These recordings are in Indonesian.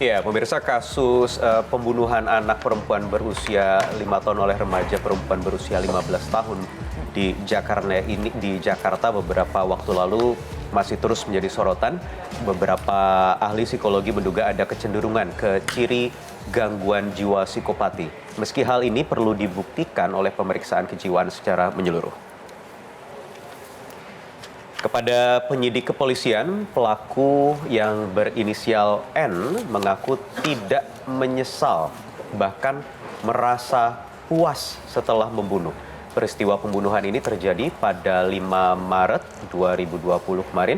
Ya, pemirsa kasus pembunuhan anak perempuan berusia 5 tahun oleh remaja perempuan berusia 15 tahun di Jakarta beberapa waktu lalu masih terus menjadi sorotan. Beberapa ahli psikologi menduga ada kecenderungan ke ciri gangguan jiwa psikopati. Meski hal ini perlu dibuktikan oleh pemeriksaan kejiwaan secara menyeluruh. Kepada penyidik kepolisian, pelaku yang berinisial N mengaku tidak menyesal, bahkan merasa puas setelah membunuh. Peristiwa pembunuhan ini terjadi pada 5 Maret 2020 kemarin.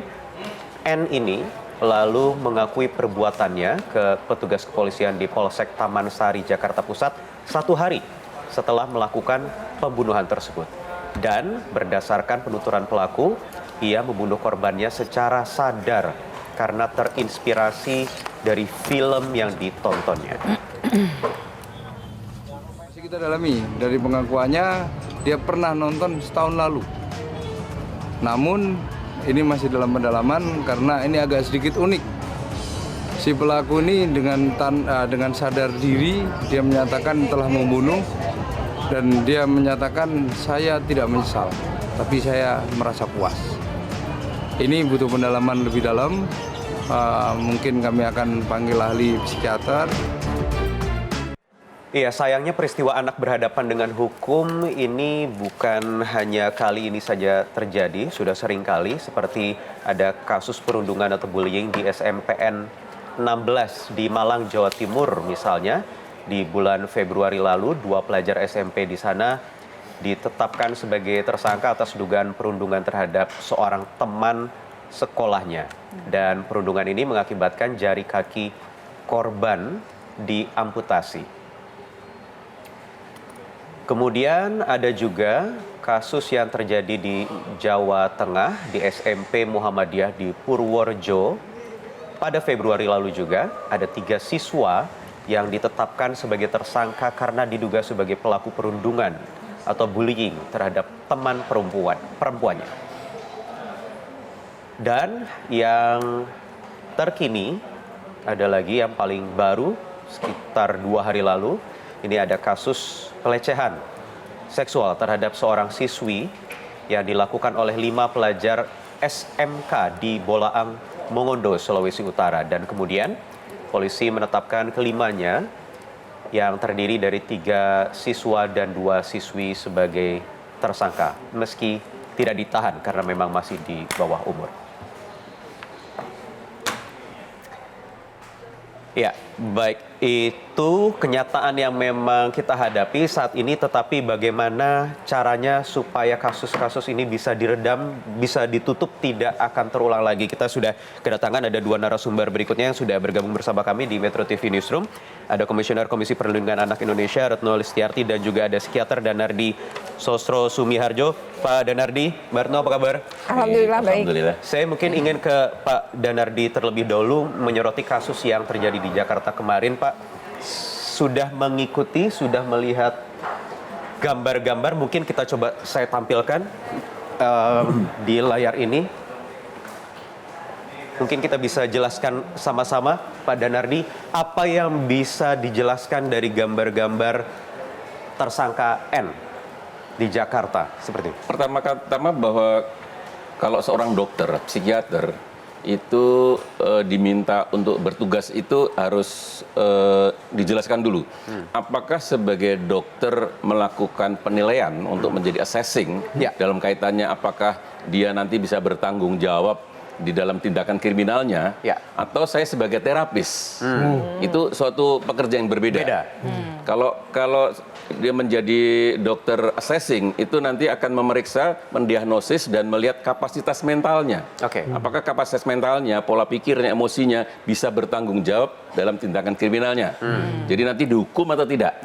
N ini lalu mengakui perbuatannya ke petugas kepolisian di Polsek Taman Sari, Jakarta Pusat 1 hari setelah melakukan pembunuhan tersebut. Dan berdasarkan penuturan pelaku, ia membunuh korbannya secara sadar karena terinspirasi dari film yang ditontonnya. Masih kita dalami dari pengakuannya, dia pernah nonton setahun lalu. Namun ini masih dalam pendalaman karena ini agak sedikit unik. Si pelaku ini dengan sadar diri dia menyatakan telah membunuh dan dia menyatakan saya tidak menyesal, tapi saya merasa puas. Ini butuh pendalaman lebih dalam, mungkin kami akan panggil ahli psikiater. Iya, sayangnya peristiwa anak berhadapan dengan hukum ini bukan hanya kali ini saja terjadi, sudah sering kali, seperti ada kasus perundungan atau bullying di SMPN 16 di Malang, Jawa Timur misalnya. Di bulan Februari lalu, 2 pelajar SMP di sana ditetapkan sebagai tersangka atas dugaan perundungan terhadap seorang teman sekolahnya. Dan perundungan ini mengakibatkan jari kaki korban diamputasi. Kemudian ada juga kasus yang terjadi di Jawa Tengah, di SMP Muhammadiyah di Purworejo. Pada Februari lalu juga ada 3 siswa yang ditetapkan sebagai tersangka karena diduga sebagai pelaku perundungan atau bullying terhadap teman perempuannya. Dan yang terkini ada lagi yang paling baru sekitar 2 hari lalu. Ini ada kasus pelecehan seksual terhadap seorang siswi yang dilakukan oleh 5 pelajar SMK di Bolaang, Mongondo, Sulawesi Utara. Dan kemudian polisi menetapkan kelimanya yang terdiri dari 3 siswa dan 2 siswi sebagai tersangka, meski tidak ditahan karena memang masih di bawah umur. Ya, baik, itu kenyataan yang memang kita hadapi saat ini, tetapi bagaimana caranya supaya kasus-kasus ini bisa diredam, bisa ditutup, tidak akan terulang lagi. Kita sudah kedatangan ada 2 narasumber berikutnya yang sudah bergabung bersama kami di Metro TV Newsroom. Ada Komisioner Komisi Perlindungan Anak Indonesia, Retno Listiarti, dan juga ada psikiater Danardi Sosro Sumiharjo. Pak Danardi, Mbak Retno, apa kabar? Alhamdulillah baik. Alhamdulillah. Saya mungkin ingin ke Pak Danardi terlebih dahulu menyoroti kasus yang terjadi di Jakarta kemarin, Pak. Sudah mengikuti, sudah melihat gambar-gambar, mungkin kita coba saya tampilkan di layar ini. Mungkin kita bisa jelaskan sama-sama, Pak Danardi, apa yang bisa dijelaskan dari gambar-gambar tersangka N di Jakarta seperti itu? Pertama bahwa kalau seorang dokter, psikiater itu diminta untuk bertugas itu harus dijelaskan dulu. Apakah sebagai dokter melakukan penilaian untuk menjadi assessing dalam kaitannya apakah dia nanti bisa bertanggung jawab di dalam tindakan kriminalnya, atau saya sebagai terapis. Itu suatu pekerjaan yang berbeda. Kalau dia menjadi dokter assessing, itu nanti akan memeriksa, mendiagnosis, dan melihat kapasitas mentalnya. Apakah kapasitas mentalnya, pola pikirnya, emosinya bisa bertanggung jawab dalam tindakan kriminalnya. Jadi nanti dihukum atau tidak.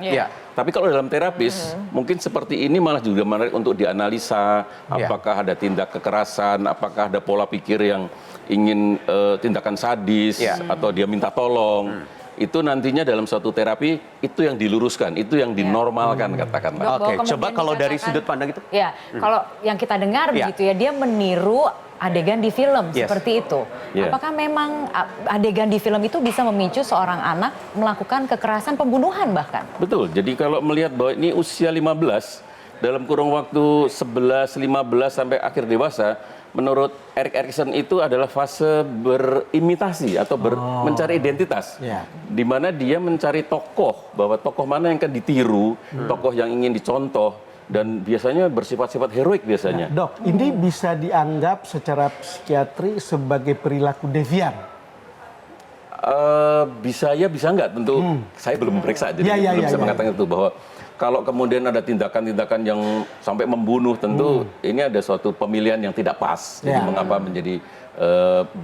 Tapi kalau dalam terapis, mungkin seperti ini malah juga menarik untuk dianalisa, apakah ada tindak kekerasan, apakah ada pola pikir yang ingin tindakan sadis, atau dia minta tolong. Itu nantinya dalam suatu terapi, itu yang diluruskan, itu yang dinormalkan, katakanlah. Coba kalau dari sudut pandang itu. Ya, kalau yang kita dengar begitu ya, dia meniru adegan di film seperti itu. Yeah. Apakah memang adegan di film itu bisa memicu seorang anak melakukan kekerasan pembunuhan bahkan? Betul. Jadi kalau melihat bahwa ini usia 15 dalam kurun waktu 11, 15 sampai akhir dewasa, menurut Erik Erikson itu adalah fase berimitasi atau mencari identitas. Di mana dia mencari tokoh, bahwa tokoh mana yang akan ditiru, tokoh yang ingin dicontoh, dan biasanya bersifat-sifat heroik biasanya. Nah, Dok, ini bisa dianggap secara psikiatri sebagai perilaku devian? Bisa ya, bisa enggak. Tentu saya belum memeriksa, jadi belum bisa mengatakan itu, bahwa kalau kemudian ada tindakan-tindakan yang sampai membunuh, tentu ini ada suatu pemilihan yang tidak pas. Jadi mengapa menjadi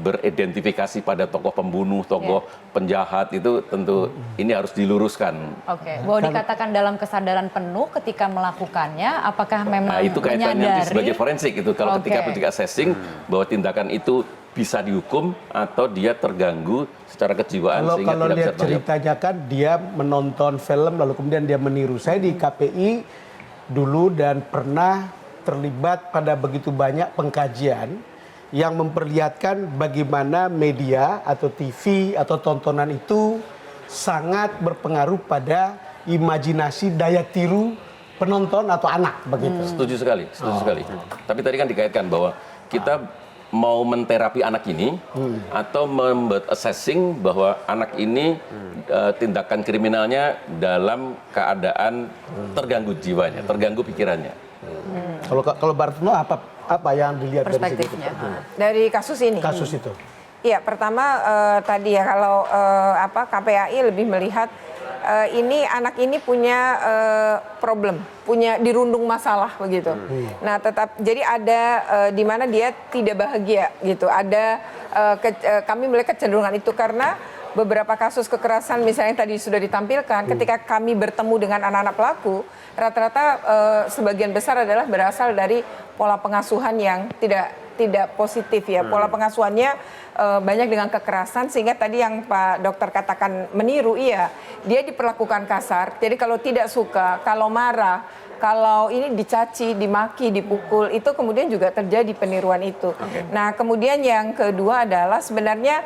beridentifikasi pada tokoh pembunuh, tokoh penjahat, itu tentu ini harus diluruskan. Oke, bahwa dikatakan dalam kesadaran penuh ketika melakukannya, apakah memang Itu kaitannya menyadari? sebagai forensik itu. Kalau ketika assessing bahwa tindakan itu bisa dihukum atau dia terganggu secara kejiwaan sehingga Kalau tidak bisa lihat ceritanya kan dia menonton film lalu kemudian dia meniru. Saya di KPI dulu dan pernah terlibat pada begitu banyak pengkajian yang memperlihatkan bagaimana media atau TV atau tontonan itu sangat berpengaruh pada imajinasi daya tiru penonton atau anak begitu. Setuju sekali, setuju sekali. Tapi tadi kan dikaitkan bahwa kita mau menterapi anak ini atau membuat assessing bahwa anak ini tindakan kriminalnya dalam keadaan terganggu jiwanya, terganggu pikirannya. Kalau Bartuno apa yang dilihat Perspektifnya. Dari kasus ini? kasus itu? Iya, pertama tadi ya kalau KPAI lebih melihat ini anak ini punya problem, punya dirundung masalah begitu. Nah, jadi ada di mana dia tidak bahagia gitu. Ada kami melihat kecenderungan itu karena beberapa kasus kekerasan misalnya tadi sudah ditampilkan, ketika kami bertemu dengan anak-anak pelaku, rata-rata sebagian besar adalah berasal dari pola pengasuhan yang tidak positif ya. Pola pengasuhannya banyak dengan kekerasan, sehingga tadi yang Pak Dokter katakan meniru, iya, dia diperlakukan kasar. Jadi kalau tidak suka, kalau marah, kalau ini dicaci, dimaki, dipukul, itu kemudian juga terjadi peniruan itu. Nah, kemudian yang kedua adalah sebenarnya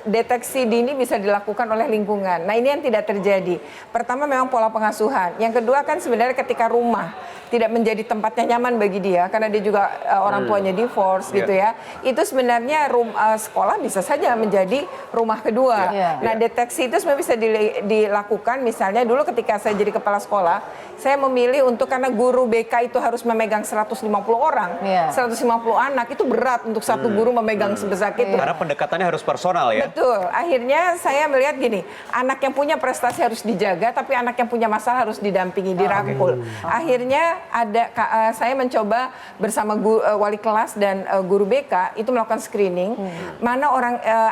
deteksi dini bisa dilakukan oleh lingkungan. Nah, ini yang tidak terjadi. Pertama memang pola pengasuhan. Yang kedua kan sebenarnya ketika rumah tidak menjadi tempatnya nyaman bagi dia, karena dia juga orang tuanya divorce gitu ya. Itu sebenarnya sekolah bisa saja menjadi rumah kedua. Nah, deteksi itu sebenarnya bisa dilakukan. Misalnya dulu ketika saya jadi kepala sekolah, saya memilih karena guru BK itu harus memegang 150 orang, 150 anak, itu berat untuk satu guru memegang sebesar itu. Karena pendekatannya harus personal ya. Betul. Akhirnya saya melihat gini, anak yang punya prestasi harus dijaga, tapi anak yang punya masalah harus didampingi, dirangkul. Akhirnya saya mencoba bersama wali kelas dan guru BK itu melakukan screening, mana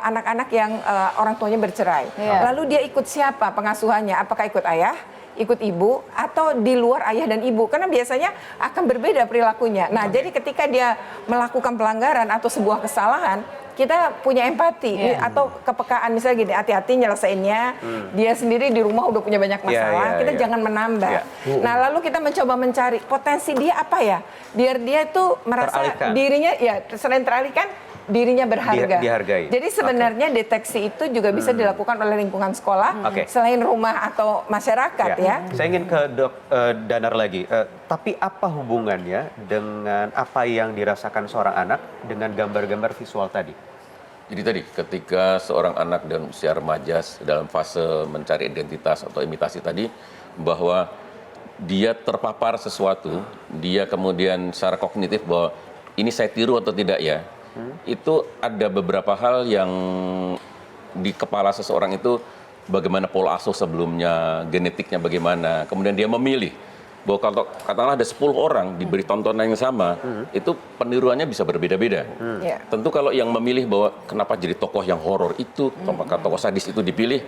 anak-anak yang orang tuanya bercerai. Lalu dia ikut siapa pengasuhannya? Apakah ikut ayah, ikut ibu, atau di luar ayah dan ibu? Karena biasanya akan berbeda perilakunya. Nah, jadi ketika dia melakukan pelanggaran atau sebuah kesalahan, kita punya empati atau kepekaan, misalnya gini, hati-hati nyelesainnya, dia sendiri di rumah udah punya banyak masalah, kita jangan menambah. Nah, lalu kita mencoba mencari potensi dia apa ya, biar dia itu merasa dirinya, selain teralihkan, dirinya berharga. Dihargai. Jadi sebenarnya deteksi itu juga bisa dilakukan oleh lingkungan sekolah, selain rumah atau masyarakat ya. Saya ingin ke Dok Danar lagi. Tapi apa hubungannya dengan apa yang dirasakan seorang anak dengan gambar-gambar visual tadi? Jadi tadi ketika seorang anak dalam usia remaja dalam fase mencari identitas atau imitasi tadi, bahwa dia terpapar sesuatu, dia kemudian secara kognitif bahwa ini saya tiru atau tidak ya, itu ada beberapa hal yang di kepala seseorang itu, bagaimana pola asuh sebelumnya, genetiknya bagaimana, kemudian dia memilih bahwa kalau katakanlah ada 10 orang diberi tontonan yang sama, itu peniruannya bisa berbeda-beda. Tentu kalau yang memilih bahwa kenapa jadi tokoh yang horor itu, apakah tokoh sadis itu dipilih,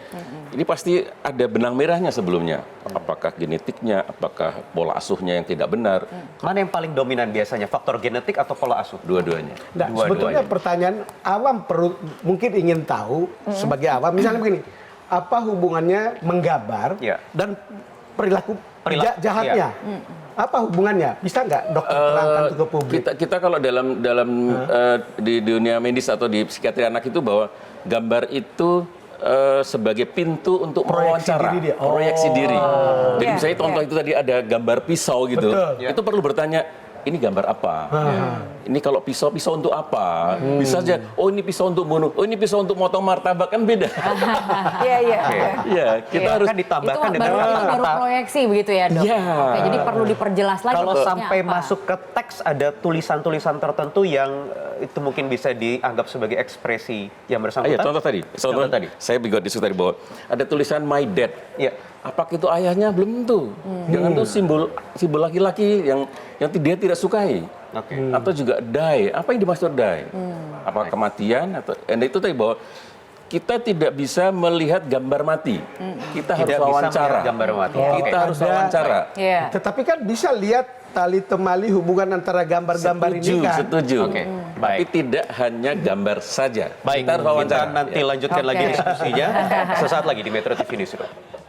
ini pasti ada benang merahnya sebelumnya. Apakah genetiknya, apakah pola asuhnya yang tidak benar. Mana yang paling dominan biasanya, faktor genetik atau pola asuh? Dua-duanya. Nah, sebetulnya pertanyaan awam mungkin ingin tahu sebagai awam, misalnya begini, apa hubungannya menggambar dan perilaku jahatnya? Apa hubungannya? Bisa nggak dokter terangkan itu ke publik? Kita kalau dalam di dunia medis atau di psikiatri anak itu bahwa gambar itu sebagai pintu untuk Proyeksi mewawancara, diri dia. proyeksi diri. Jadi Iya, misalnya contoh iya. itu tadi ada gambar pisau gitu, Betul. itu perlu bertanya. Ini gambar apa? Ini kalau pisau untuk apa? Bisa aja, oh ini pisau untuk bunuh, oh ini pisau untuk motong martabak, kan beda. Iya, iya. Oke. iya. Iya, kita harus Kan ditambahkan Itu dengan baru kata-kata. proyeksi begitu ya dok? Iya. Oke, jadi perlu diperjelas lagi. Kalau maksudnya sampai apa. masuk ke teks ada tulisan-tulisan tertentu yang itu mungkin bisa dianggap sebagai ekspresi yang bersangkutan. Iya, contoh tadi. Contoh tadi. Saya juga diskusi tadi bahwa ada tulisan my dad. Iya. Apakah itu ayahnya? Belum tentu. Jangan tuh simbol laki-laki yang dia tidak sukai. Oke. Atau juga die. Apa yang dimaksud die? Apa kematian atau itu tadi bahwa kita tidak bisa melihat gambar mati. Kita harus Tidak bisa wawancara. melihat gambar mati. Kita harus Ada- wawancara. Iya. Tetapi kan bisa lihat tali temali hubungan antara gambar-gambar ini kan. Setuju. Oke, Tapi baik. tidak hanya gambar saja. Baik, Kita harus kita wawancara. nanti lanjutkan lagi Oke. diskusinya sesaat lagi di Metro TV Newsroom.